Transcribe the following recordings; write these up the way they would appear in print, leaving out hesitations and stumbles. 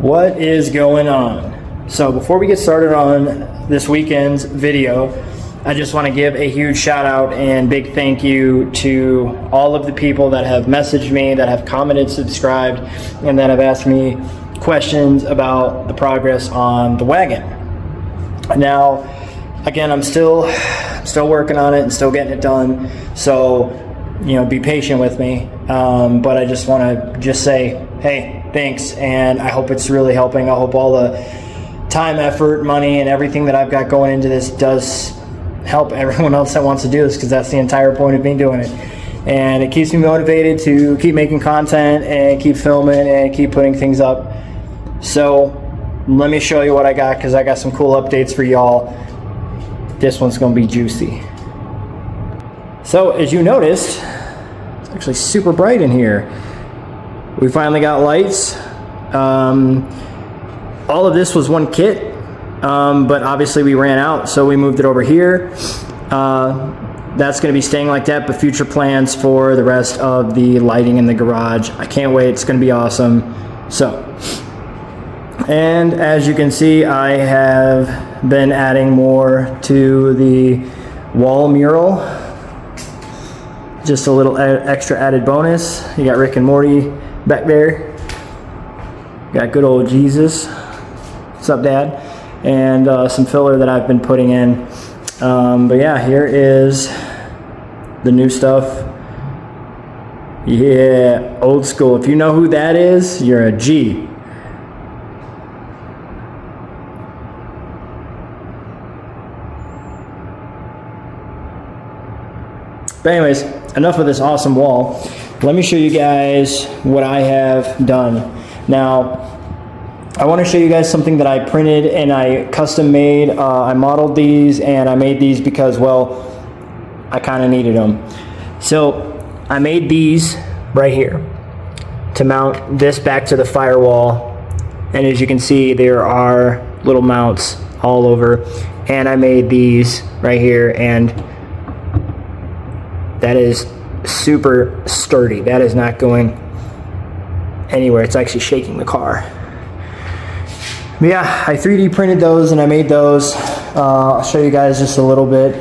What is going on? So before we get started on this weekend's video, I just want to give a huge shout out and big thank you to all of the people that have messaged me, that have commented, subscribed, and that have asked me questions about the progress on the wagon. Now, again, I'm still working on it and still getting it done, so be patient with me. But I just want to say, hey, thanks, and I hope it's really helping. I hope all the time, effort, money, and everything that I've got going into this does help everyone else that wants to do this, because that's the entire point of me doing it. And it keeps me motivated to keep making content and keep filming and keep putting things up. So let me show you what I got, because I got some cool updates for y'all. This one's going to be juicy. So as you noticed, it's actually super bright in here. We finally got lights. All of this was one kit, but obviously we ran out, so we moved it over here. That's going to be staying like that, but future plans for the rest of the lighting in the garage. I can't wait. It's going to be awesome. So, and as you can see, I have been adding more to the wall mural. Just a little extra added bonus. You got Rick and Morty back there. Got good old Jesus. What's up, Dad? And some filler that I've been putting in. But yeah, here is the new stuff. Yeah, old school. If you know who that is, you're a G. But anyways, enough of this awesome wall. Let me show you guys what I have done. Now, I want to show you guys something that I printed and I custom made. I modeled these and I made these because, well, I kind of needed them. So I made these right here to mount this back to the firewall. And as you can see, there are little mounts all over. And I made these right here, and that is super sturdy. That is not going anywhere. It's actually shaking the car. But yeah, I 3D printed those and I made those. I'll show you guys just a little bit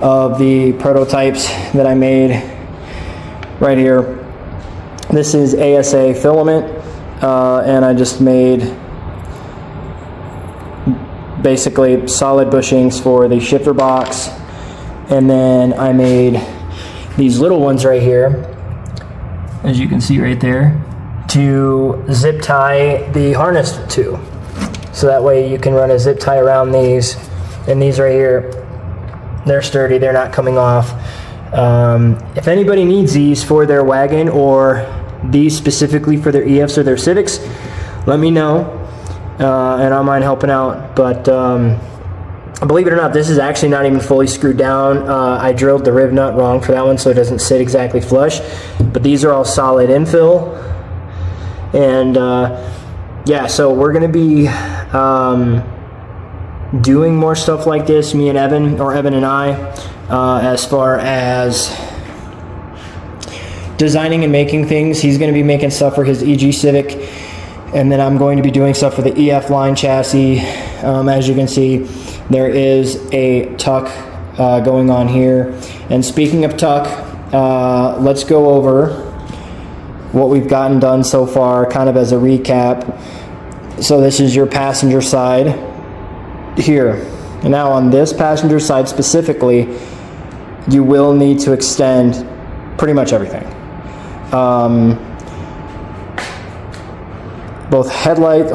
of the prototypes that I made right here. This is ASA filament, and I just made basically solid bushings for the shifter box. And then I made these little ones right here, as you can see right there, to zip tie the harness to. So that way you can run a zip tie around these. And these right here, they're sturdy, they're not coming off. If anybody needs these for their wagon, or these specifically for their EFs or their Civics, let me know, and I don't mind helping out. But believe it or not, this is actually not even fully screwed down. I drilled the rib nut wrong for that one, so it doesn't sit exactly flush. But these are all solid infill. And yeah, so we're going to be doing more stuff like this, me and Evan, or Evan and I, as far as designing and making things. He's going to be making stuff for his EG-Civic, and then I'm going to be doing stuff for the EF line chassis. As you can see, there is a tuck going on here. And speaking of tuck, let's go over what we've gotten done so far, kind of as a recap. So this is your passenger side here. And now on this passenger side specifically, you will need to extend pretty much everything. Both headlight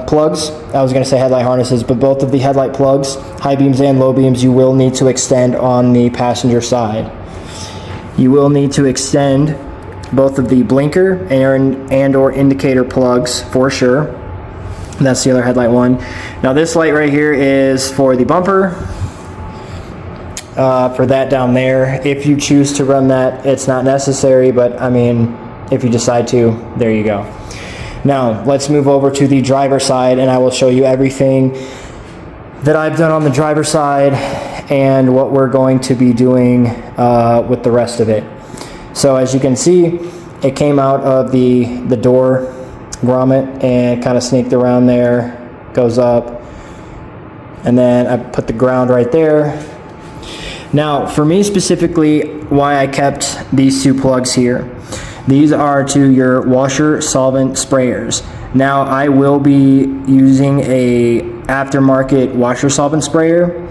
plugs, I was going to say headlight harnesses, but both of the headlight plugs, high beams and low beams, you will need to extend on the passenger side. You will need to extend both of the blinker and or indicator plugs for sure. That's the other headlight one. Now this light right here is for the bumper, for that down there. If you choose to run that, it's not necessary, but I mean, if you decide to, there you go. Now let's move over to the driver side, and I will show you everything that I've done on the driver side and what we're going to be doing with the rest of it. So as you can see, it came out of the door grommet and kind of sneaked around there, goes up, and then I put the ground right there. Now, for me specifically, why I kept these two plugs here, these are to your washer solvent sprayers. Now, I will be using a aftermarket washer solvent sprayer,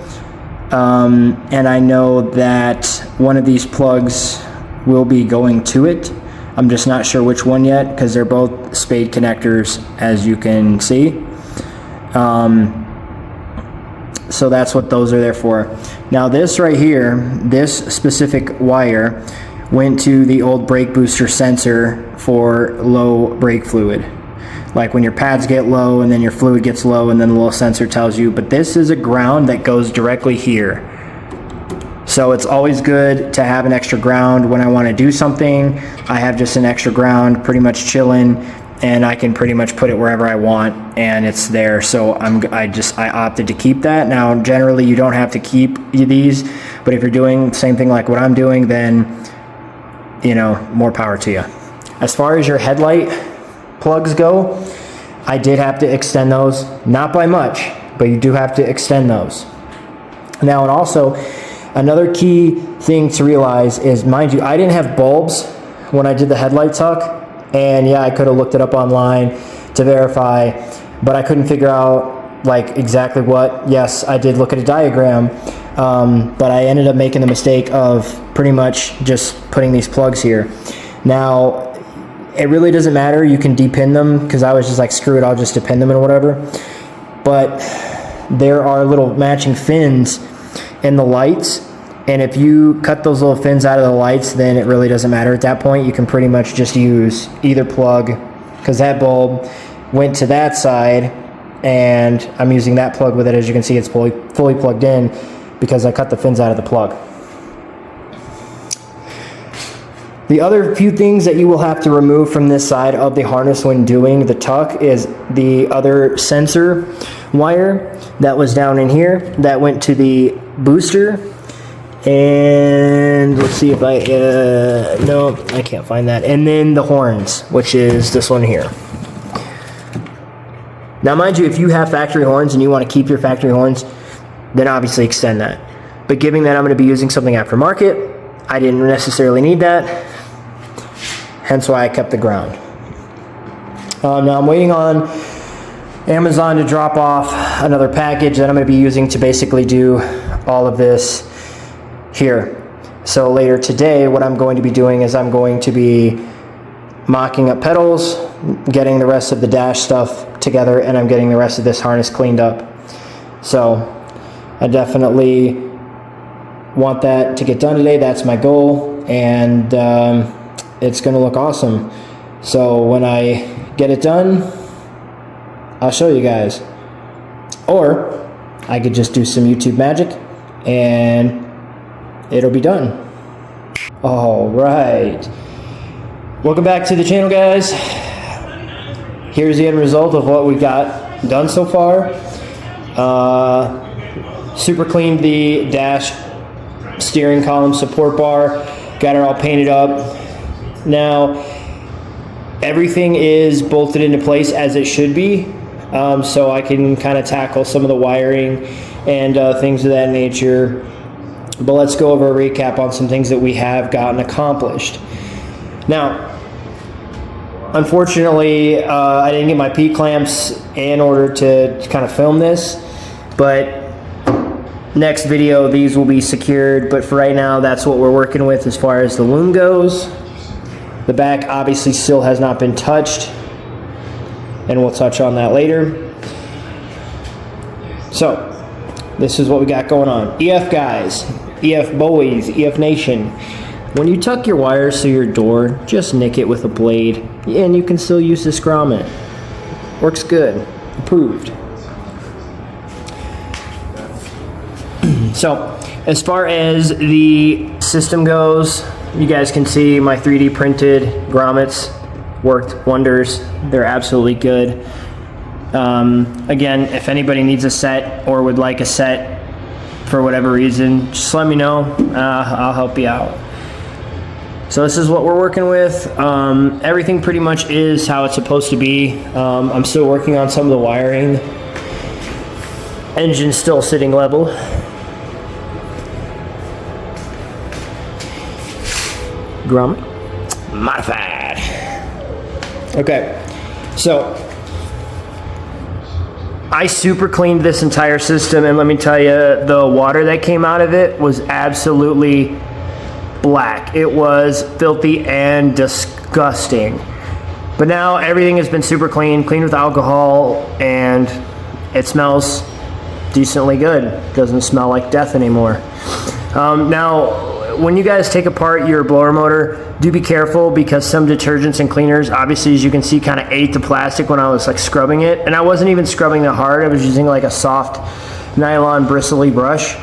and I know that one of these plugs will be going to it. I'm just not sure which one yet, because they're both spade connectors, as you can see. So that's what those are there for. Now this right here, this specific wire went to the old brake booster sensor for low brake fluid. Like when your pads get low and then your fluid gets low and then the little sensor tells you, but this is a ground that goes directly here. So it's always good to have an extra ground when I want to do something. I have just an extra ground pretty much chilling, and I can pretty much put it wherever I want and it's there. So I opted to keep that. Now generally you don't have to keep these, but if you're doing the same thing like what I'm doing, then you know, more power to you. As far as your headlight plugs go, I did have to extend those, not by much, but you do have to extend those. Now, and also another key thing to realize is, mind you, I didn't have bulbs when I did the headlight tuck. And yeah, I could have looked it up online to verify, but I couldn't figure out like exactly what. Yes, I did look at a diagram, but I ended up making the mistake of pretty much just putting these plugs here. Now, it really doesn't matter. You can depin them, because I was just like, screw it, I'll just depin them and whatever. But there are little matching fins in the lights. And if you cut those little fins out of the lights, then it really doesn't matter at that point. You can pretty much just use either plug, because that bulb went to that side and I'm using that plug with it. As you can see, it's fully plugged in because I cut the fins out of the plug. The other few things that you will have to remove from this side of the harness when doing the tuck is the other sensor wire that was down in here that went to the booster. And let's see if I, no, I can't find that. And then the horns, which is this one here. Now, mind you, if you have factory horns and you want to keep your factory horns, then obviously extend that. But given that I'm going to be using something aftermarket, I didn't necessarily need that. Hence why I kept the ground. Now I'm waiting on Amazon to drop off another package that I'm going to be using to basically do all of this here. So later today, what I'm going to be doing is I'm going to be mocking up pedals, getting the rest of the dash stuff together, and I'm getting the rest of this harness cleaned up. So I definitely want that to get done today. That's my goal, and it's going to look awesome. So when I get it done, I'll show you guys. Or I could just do some YouTube magic and it'll be done. All right. Welcome back to the channel, guys. Here's the end result of what we got done so far. Super cleaned the dash steering column support bar. Got it all painted up. Now, everything is bolted into place as it should be. So I can kind of tackle some of the wiring and things of that nature. But let's go over a recap on some things that we have gotten accomplished. Now, unfortunately, I didn't get my P-clamps in order to kind of film this, but next video these will be secured. But for right now, that's what we're working with as far as the loom goes. The back obviously still has not been touched, and we'll touch on that later. So, this is what we got going on. EF guys, EF boys, EF nation. When you tuck your wires through your door, just nick it with a blade, and you can still use this grommet. Works good. Approved. So, as far as the system goes, you guys can see my 3D printed grommets worked wonders. They're absolutely good. Again, if anybody needs a set or would like a set for whatever reason, just let me know. I'll help you out. So this is what we're working with. Everything pretty much is how it's supposed to be. I'm still working on some of the wiring. Engine's still sitting level. Grommet. Modified. Okay, so I super cleaned this entire system, and let me tell you, the water that came out of it was absolutely black. It was filthy and disgusting. But now everything has been super cleaned with alcohol, and it smells decently good. Doesn't smell like death anymore. Now, when you guys take apart your blower motor, do be careful, because some detergents and cleaners, obviously, as you can see, kind of ate the plastic when I was like scrubbing it. And I wasn't even scrubbing it hard. I was using like a soft nylon bristly brush.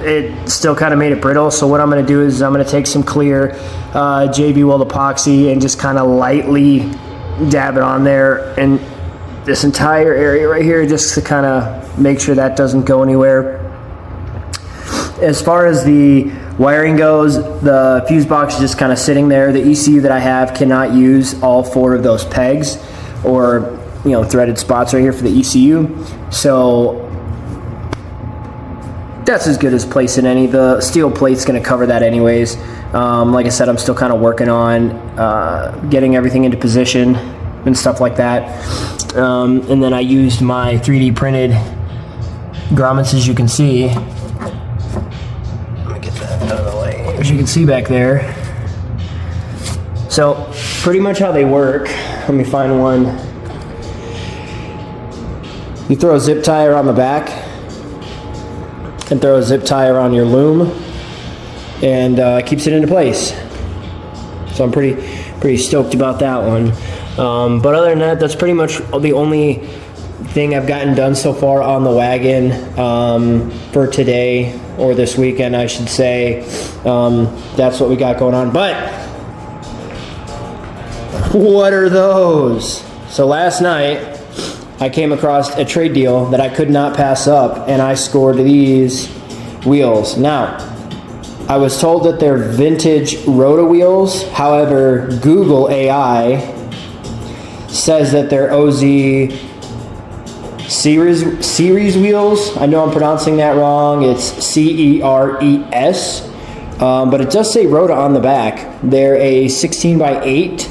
It still kind of made it brittle. So what I'm going to do is I'm going to take some clear JB Weld epoxy and just kind of lightly dab it on there, and this entire area right here, just to kind of make sure that doesn't go anywhere. As far as the wiring goes, the fuse box is just kind of sitting there. The ECU that I have cannot use all 4 of those pegs, or threaded spots right here for the ECU. So that's as good as placing any. The steel plate's going to cover that anyways. Like I said, I'm still kind of working on getting everything into position and stuff like that. And then I used my 3D printed grommets, as you can see. Let me get that out of the way. As you can see back there. So pretty much how they work. Let me find one. You throw a zip tie around the back, and throw a zip tie around your loom, and keeps it into place. So I'm pretty stoked about that one. But other than that, that's pretty much the only thing I've gotten done so far on the wagon for today, or this weekend, I should say. That's what we got going on. But what are those? So last night, I came across a trade deal that I could not pass up, and I scored these wheels. Now, I was told that they're vintage Roto wheels. However, Google AI says that they're OZ series wheels. I know I'm pronouncing that wrong. It's CERES, but it does say Roto on the back. They're a 16x8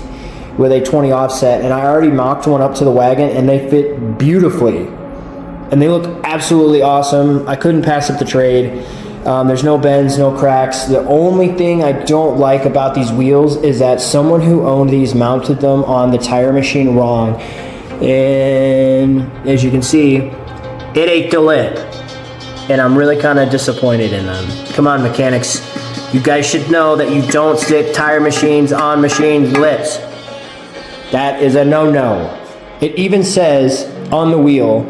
with a 20 offset, and I already mocked one up to the wagon, and they fit beautifully, and they look absolutely awesome. I couldn't pass up the trade. There's no bends, no cracks. The only thing I don't like about these wheels is that someone who owned these mounted them on the tire machine wrong, and as you can see, it ate the lid, and I'm really kind of disappointed in them. Come on, mechanics, you guys should know that you don't stick tire machines on machine lids. That is a no-no. It even says on the wheel,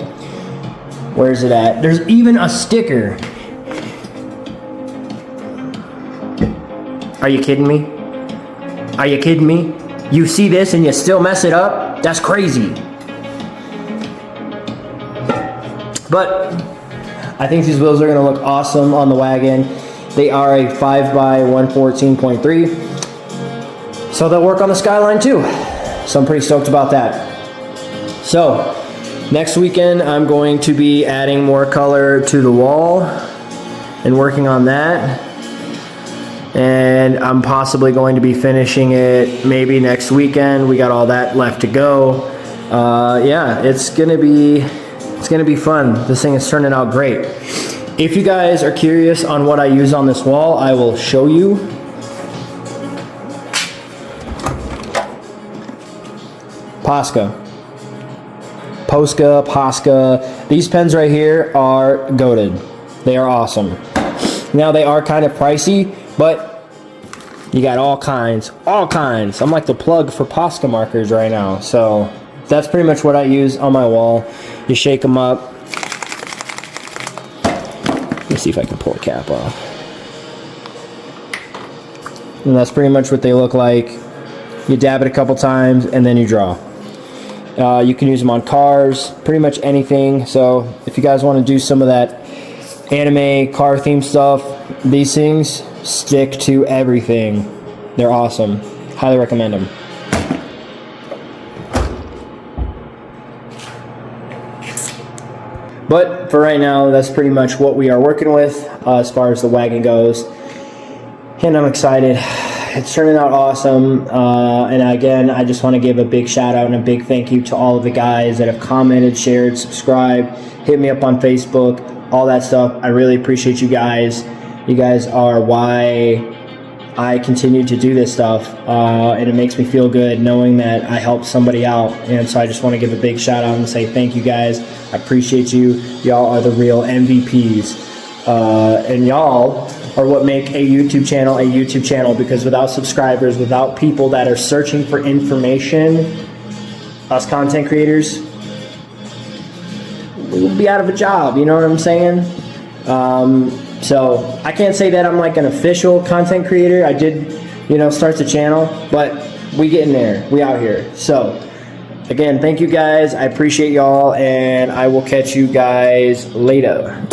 where's it at? There's even a sticker. Are you kidding me? Are you kidding me? You see this and you still mess it up? That's crazy. But I think these wheels are going to look awesome on the wagon. They are a 5x114.3. So they'll work on the Skyline too. So I'm pretty stoked about that. So next weekend, I'm going to be adding more color to the wall and working on that. And I'm possibly going to be finishing it maybe next weekend. We got all that left to go. Yeah, it's gonna be fun. This thing is turning out great. If you guys are curious on what I use on this wall, I will show you. Posca. These pens right here are goated. They are awesome. Now they are kind of pricey, but you got all kinds. I'm like the plug for Posca markers right now. So that's pretty much what I use on my wall. You shake them up. Let me see if I can pull the cap off. And that's pretty much what they look like. You dab it a couple times and then you draw. You can use them on cars, pretty much anything. So if you guys want to do some of that anime car theme stuff, these things stick to everything. They're awesome. Highly recommend them. But for right now, that's pretty much what we are working with as far as the wagon goes. And I'm excited. It's turning out awesome. And again, I just want to give a big shout out and a big thank you to all of the guys that have commented, shared, subscribed, hit me up on Facebook, all that stuff. I really appreciate you guys. You guys are why I continue to do this stuff, and it makes me feel good knowing that I helped somebody out. And so I just want to give a big shout out and say thank you guys. I appreciate you. Y'all are the real MVPs, and y'all are what make a YouTube channel, because without subscribers, without people that are searching for information, us content creators, we would be out of a job. You know what I'm saying? So I can't say that I'm like an official content creator. I did, start the channel, but we getting there. We out here. So again, thank you guys. I appreciate y'all, and I will catch you guys later.